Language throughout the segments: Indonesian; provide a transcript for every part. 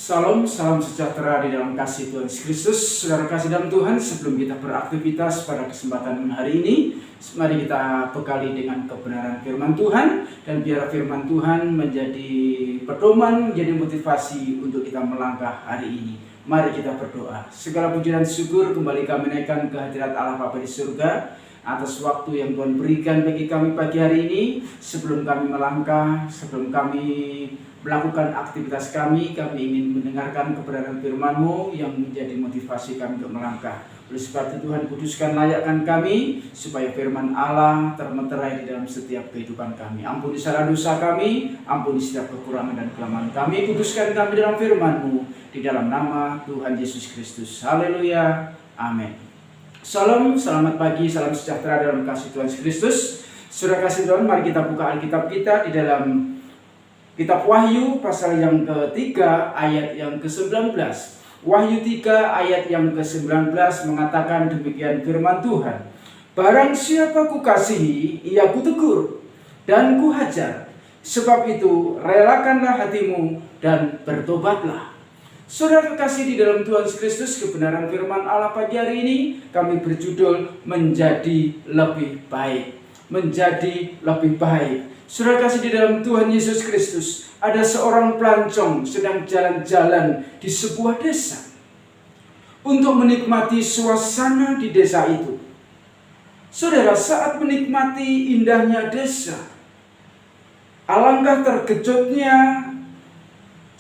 Salam sejahtera di dalam kasih Tuhan Yesus Kristus. Saudara kasih dalam Tuhan, sebelum kita beraktivitas pada kesempatan hari ini, mari kita bekali dengan kebenaran firman Tuhan, dan biar firman Tuhan menjadi pedoman, menjadi motivasi untuk kita melangkah hari ini. Mari kita berdoa. Segala puji dan syukur kembali kami naikkan ke hadirat Allah Bapa di surga atas waktu yang Tuhan berikan bagi kami pagi hari ini. Sebelum kami melangkah, sebelum kami melakukan aktivitas kami ingin mendengarkan kebenaran firman-Mu yang menjadi motivasi kami untuk melangkah. Oleh sebab itu Tuhan, kuduskan, layakkan kami supaya firman Allah termeterai di dalam setiap kehidupan kami. Ampuni salah dosa kami, ampuni setiap kekurangan dan kelemahan kami. Kuduskan kami dalam firman-Mu, di dalam nama Tuhan Yesus Kristus. Haleluya, amin. Salam, selamat pagi, salam sejahtera dalam kasih Tuhan Yesus Kristus. Saudara kasih Tuhan, mari kita buka Alkitab kita di dalam Kitab Wahyu pasal yang ketiga ayat yang ke-19. Wahyu 3 ayat yang ke-19 mengatakan demikian firman Tuhan. Barang siapa kukasihi, ia kutegur dan kuhajar. Sebab itu relakanlah hatimu dan bertobatlah. Saudara kekasih di dalam Tuhan Yesus Kristus, kebenaran firman Allah pagi hari ini kami berjudul menjadi lebih baik. Menjadi lebih baik. Saudara kasih di dalam Tuhan Yesus Kristus, ada seorang pelancong sedang jalan-jalan di sebuah desa untuk menikmati suasana di desa itu. Saudara, saat menikmati indahnya desa, alangkah terkejutnya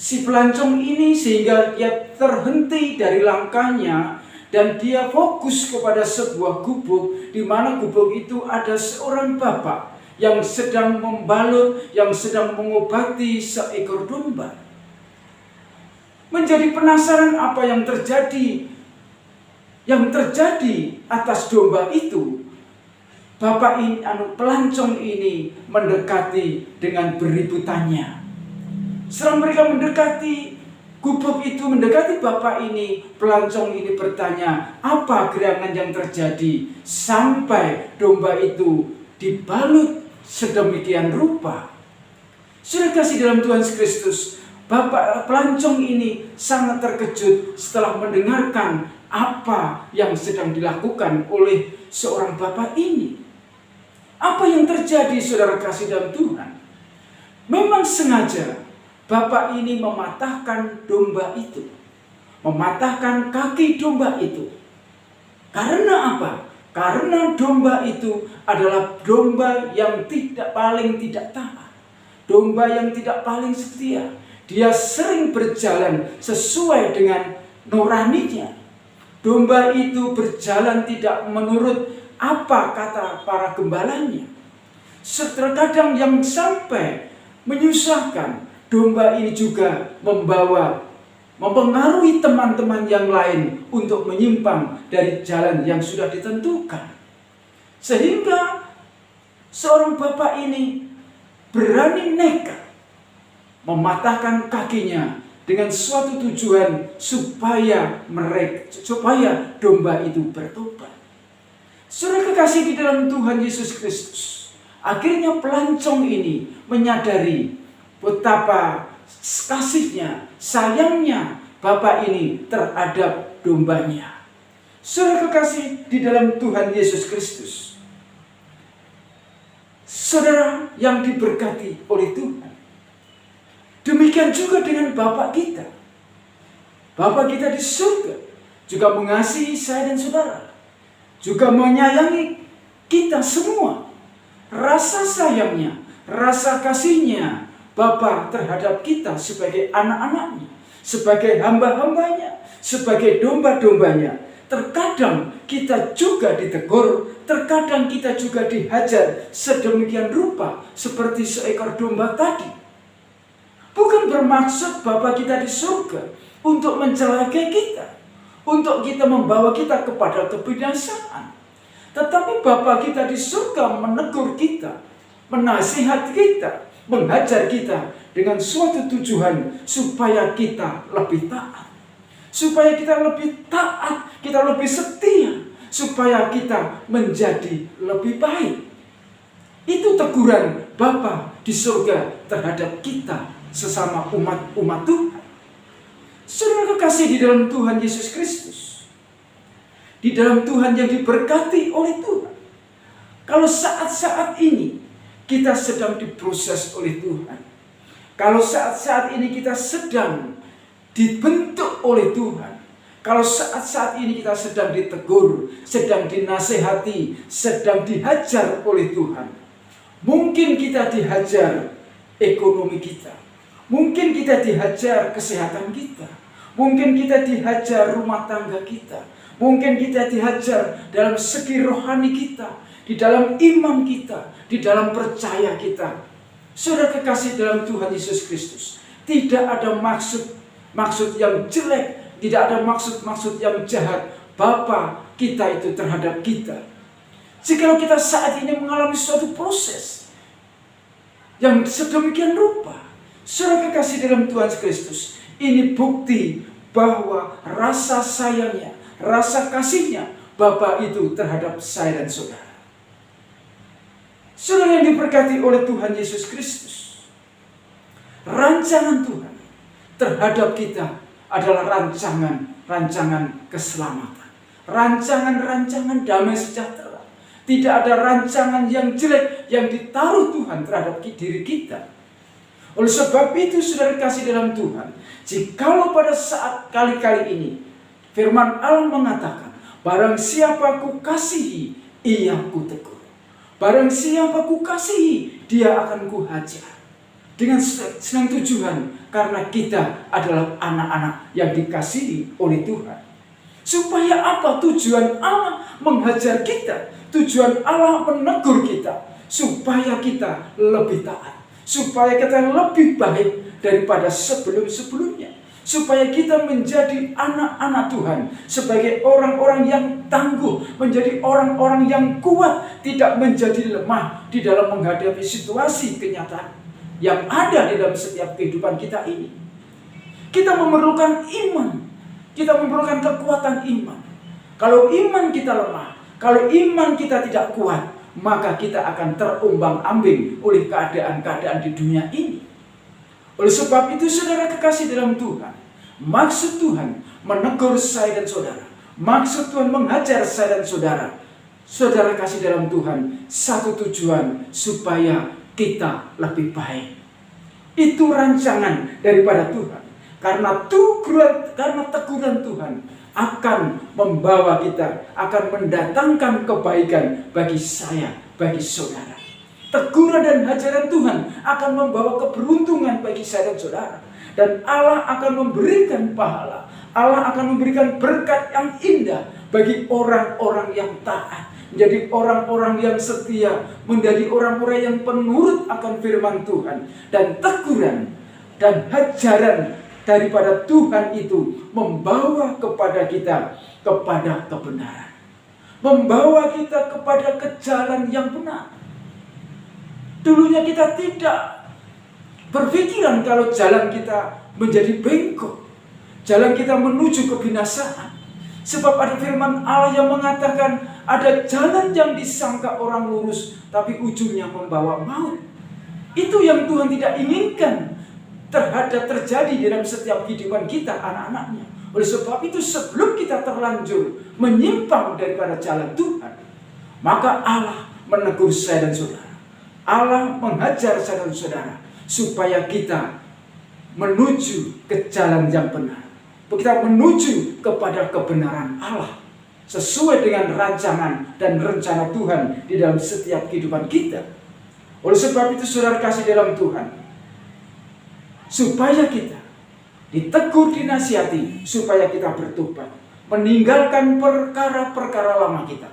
si pelancong ini sehingga dia terhenti dari langkahnya dan dia fokus kepada sebuah gubuk, di mana gubuk itu ada seorang bapak yang sedang membalut, yang sedang mengobati seekor domba. Menjadi penasaran apa yang terjadi atas domba itu. Bapak ini, pelancong ini mendekati dengan beributannya. Setelah mereka mendekati gubuk itu, mendekati bapak ini, pelancong ini bertanya, apa gerangan yang terjadi sampai domba itu dibalut sedemikian rupa? Sudah kasih dalam Tuhan Kristus, bapak pelancong ini sangat terkejut setelah mendengarkan apa yang sedang dilakukan oleh seorang bapak ini. Apa yang terjadi, saudara kasih dalam Tuhan? Memang sengaja bapak ini mematahkan domba itu, mematahkan kaki domba itu. Karena apa? Karena domba itu adalah domba yang paling tidak taat. Domba yang tidak paling setia. Dia sering berjalan sesuai dengan nuraninya. Domba itu berjalan tidak menurut apa kata para gembalanya. Terkadang yang sampai menyusahkan, domba ini juga mempengaruhi teman-teman yang lain untuk menyimpang dari jalan yang sudah ditentukan. Sehingga seorang bapak ini berani nekat mematahkan kakinya dengan suatu tujuan supaya domba itu bertobat. Saudara kekasih di dalam Tuhan Yesus Kristus, akhirnya pelancong ini menyadari betapa kasihnya, sayangnya bapak ini terhadap dombanya. Saudara kekasih di dalam Tuhan Yesus Kristus, saudara yang diberkati oleh Tuhan, demikian juga dengan bapak kita. Bapak kita di surga juga mengasihi saya dan saudara, juga menyayangi kita semua. Rasa sayangnya, rasa kasihnya Bapa terhadap kita sebagai anak-anaknya, sebagai hamba-hambanya, sebagai domba-dombanya. Terkadang kita juga ditegur, terkadang kita juga dihajar sedemikian rupa seperti seekor domba tadi. Bukan bermaksud Bapa kita di surga untuk mencelakai kita, untuk kita membawa kita kepada kebinasaan. Tetapi Bapa kita di surga menegur kita, menasihat kita, menghajar kita dengan suatu tujuan supaya kita lebih taat. Supaya kita lebih taat, kita lebih setia, supaya kita menjadi lebih baik. Itu teguran Bapa di surga terhadap kita sesama umat Tuhan. Saudara kekasih di dalam Tuhan Yesus Kristus, di dalam Tuhan yang diberkati oleh Tuhan, kalau saat-saat ini kita sedang diproses oleh Tuhan, kalau saat-saat ini kita sedang dibentuk oleh Tuhan, kalau saat-saat ini kita sedang ditegur, sedang dinasehati, sedang dihajar oleh Tuhan, mungkin kita dihajar ekonomi kita, mungkin kita dihajar kesehatan kita, mungkin kita dihajar rumah tangga kita, mungkin kita dihajar dalam segi rohani kita, di dalam iman kita, di dalam percaya kita. Saudara kekasih dalam Tuhan Yesus Kristus, tidak ada maksud yang jelek, tidak ada maksud yang jahat Bapa kita itu terhadap kita. Jikalau kita saat ini mengalami suatu proses yang sedemikian rupa, saudara kekasih dalam Tuhan Kristus, ini bukti bahwa rasa sayangnya, rasa kasihnya Bapa itu terhadap saya dan saudara. Saudara yang diberkati oleh Tuhan Yesus Kristus, rancangan Tuhan terhadap kita adalah rancangan keselamatan, rancangan damai sejahtera. Tidak ada rancangan yang jelek yang ditaruh Tuhan terhadap diri kita. Oleh sebab itu, saudara kasih dalam Tuhan, jikalau pada saat kali-kali ini firman Allah mengatakan, barang siapa ku kasihi, ia ku tegur. Barang siapa ku kasihi, dia akan ku hajar. Dengan senang tujuan, karena kita adalah anak-anak yang dikasihi oleh Tuhan. Supaya apa tujuan Allah menghajar kita? Tujuan Allah menegur kita, supaya kita lebih taat, supaya kita lebih baik daripada sebelum-sebelumnya, supaya kita menjadi anak-anak Tuhan sebagai orang-orang yang tangguh, menjadi orang-orang yang kuat, tidak menjadi lemah di dalam menghadapi situasi kenyataan yang ada di dalam setiap kehidupan kita ini. Kita memerlukan iman, kita memerlukan kekuatan iman. Kalau iman kita lemah, kalau iman kita tidak kuat, maka kita akan terombang-ambing oleh keadaan-keadaan di dunia ini. Oleh sebab itu, saudara kekasih dalam Tuhan, maksud Tuhan menegur saya dan saudara, maksud Tuhan menghajar saya dan saudara, saudara kasih dalam Tuhan, satu tujuan, supaya kita lebih baik. Itu rancangan daripada Tuhan. Karena teguran Tuhan akan membawa kita, akan mendatangkan kebaikan bagi saya, bagi saudara. Teguran dan hajaran Tuhan akan membawa keberuntungan bagi saya dan saudara. Dan Allah akan memberikan pahala, Allah akan memberikan berkat yang indah bagi orang-orang yang taat, menjadi orang-orang yang setia, menjadi orang-orang yang penurut akan firman Tuhan. Dan teguran dan hajaran daripada Tuhan itu membawa kepada kita kepada kebenaran, membawa kita kepada jalan yang benar. Dulunya kita tidak berpikiran kalau jalan kita menjadi bengkok, jalan kita menuju kebinasaan. Sebab ada firman Allah yang mengatakan ada jalan yang disangka orang lurus, tapi ujungnya membawa maut. Itu yang Tuhan tidak inginkan terjadi di dalam setiap kehidupan kita, anak-anaknya. Oleh sebab itu, sebelum kita terlanjur menyimpang daripada jalan Tuhan, maka Allah menegur saya dan saudara, Allah menghajar saya dan saudara, supaya kita menuju ke jalan yang benar, kita menuju kepada kebenaran Allah, sesuai dengan rancangan dan rencana Tuhan di dalam setiap kehidupan kita. Oleh sebab itu, saudara kasih dalam Tuhan, supaya kita ditegur, dinasihati, supaya kita bertobat, meninggalkan perkara-perkara lama kita.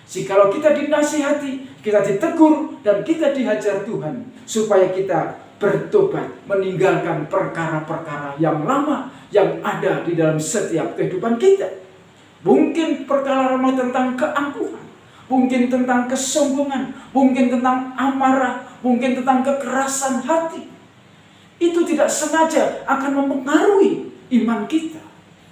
Jikalau kita dinasihati, kita ditegur, dan kita dihajar Tuhan, supaya kita bertobat, meninggalkan perkara-perkara yang lama yang ada di dalam setiap kehidupan kita. Mungkin perkara lama tentang keangkuhan, mungkin tentang kesombongan, mungkin tentang amarah, mungkin tentang kekerasan hati. Itu tidak sengaja akan mempengaruhi iman kita.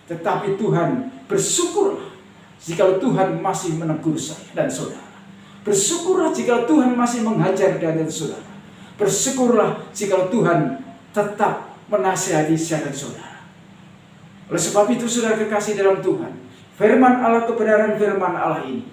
Tetapi Tuhan, bersyukurlah jika Tuhan masih menegur saya dan saudara. Bersyukurlah jika Tuhan masih menghajar dan saudara. Bersyukurlah jika Tuhan tetap menasihati saya dan saudara. Oleh sebab itu saudara kekasih dalam Tuhan, firman Allah, kebenaran firman Allah ini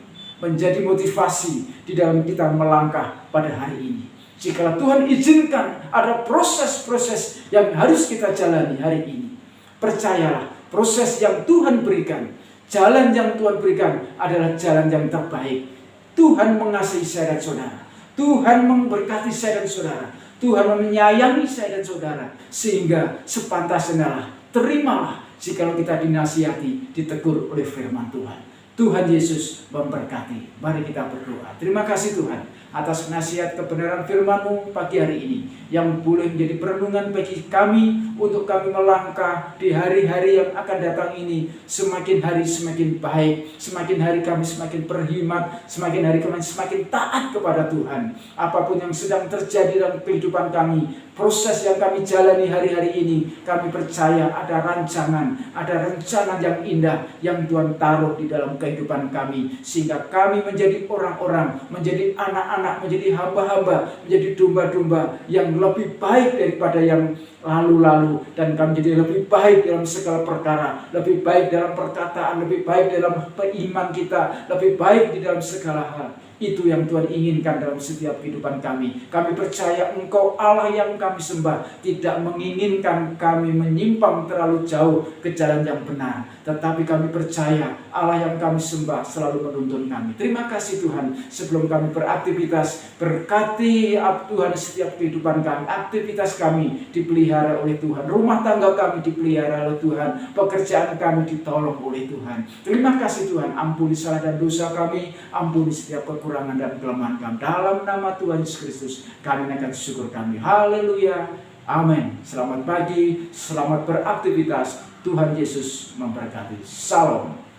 menjadi motivasi di dalam kita melangkah pada hari ini. Jika Tuhan izinkan ada proses-proses yang harus kita jalani hari ini, percayalah, proses yang Tuhan berikan, jalan yang Tuhan berikan adalah jalan yang terbaik. Tuhan mengasihi saya dan saudara, Tuhan memberkati saya dan saudara, Tuhan menyayangi saya dan saudara, sehingga sepantasnya terimalah jika kita dinasihati, ditegur oleh firman Tuhan. Tuhan Yesus memberkati. Mari kita berdoa. Terima kasih Tuhan atas nasihat kebenaran firman-Mu pagi hari ini, yang boleh menjadi perenungan bagi kami untuk kami melangkah di hari-hari yang akan datang ini. Semakin hari semakin baik, semakin hari kami semakin berhikmat, semakin hari kami semakin taat kepada Tuhan. Apapun yang sedang terjadi dalam kehidupan kami, proses yang kami jalani hari-hari ini, kami percaya ada rancangan, ada rencana yang indah yang Tuhan taruh di dalam kehidupan kami, sehingga kami menjadi orang-orang, menjadi anak-anak, menjadi hamba-hamba, menjadi domba-domba yang lebih baik daripada yang lalu-lalu, dan kami menjadi lebih baik dalam segala perkara, lebih baik dalam perkataan, lebih baik dalam iman kita, lebih baik di dalam segala hal. Itu yang Tuhan inginkan dalam setiap kehidupan kami. Kami percaya Engkau Allah yang kami sembah tidak menginginkan kami menyimpang terlalu jauh ke jalan yang benar. Tetapi kami percaya Allah yang kami sembah selalu menuntun kami. Terima kasih Tuhan. Sebelum kami beraktivitas, berkati Tuhan setiap kehidupan kami. Aktivitas kami dipelihara oleh Tuhan. Rumah tangga kami dipelihara oleh Tuhan. Pekerjaan kami ditolong oleh Tuhan. Terima kasih Tuhan. Ampuni salah dan dosa kami. Ampuni setiap kekurangan dan kelemahan kami. Dalam nama Tuhan Yesus Kristus kami naikkan syukur kami. Haleluya. Amin. Selamat pagi. Selamat beraktivitas. Tuhan Yesus memberkati. Salam.